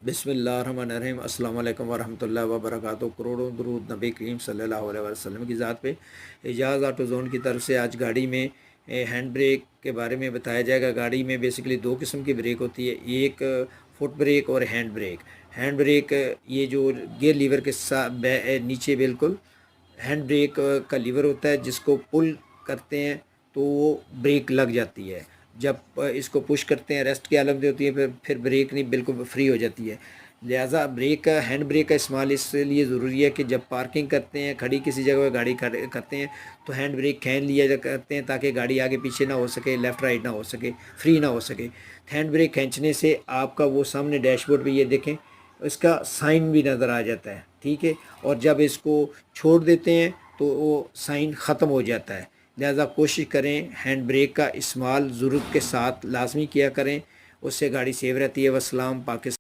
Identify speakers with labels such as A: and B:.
A: बिस्मिल्लाहिर्रहमानिर्रहीम। अस्सलाम वालेकुम वरहमतुल्लाहि वबरकातुहू। करोड़ों दरूद नबी करीम सल्लल्लाहु अलैहि वसल्लम की ज़ात पे। एजाज़ ऑटो ज़ोन की तरफ से आज गाड़ी में हैंड ब्रेक के बारे में बताया जाएगा। गाड़ी में बेसिकली दो किस्म की ब्रेक होती है, एक फुट ब्रेक और हैंड ब्रेक। हैंड ब्रेक ये जो गियर लीवर के साथ नीचे बिल्कुल हैंड ब्रेक का लीवर होता है, जिसको पुल करते हैं तो वो ब्रेक लग जाती है। जब इसको पुश करते हैं रेस्ट की हालत में होती है, फिर ब्रेक नहीं, बिल्कुल फ्री हो जाती है। लिहाजा ब्रेक का हैंड ब्रेक का इस्तेमाल इसलिए ज़रूरी है कि जब पार्किंग करते हैं, खड़ी किसी जगह पर गाड़ी करते हैं तो हैंड ब्रेक खींच लिया करते हैं, ताकि गाड़ी आगे पीछे ना हो सके, लेफ़्ट राइट ना हो सके, फ्री ना हो सके। हैंड ब्रेक खींचने से आपका वो सामने डैशबोर्ड पे ये देखें, इसका साइन भी नज़र आ जाता है, ठीक है। और जब इसको छोड़ देते हैं तो वो साइन ख़त्म हो जाता है। लिहाजा कोशिश करें हैंड ब्रेक का इस्तेमाल ज़रूरत के साथ लाजमी किया करें, उससे गाड़ी सेफ रहती है। वस्सलाम। पाकिस्तान।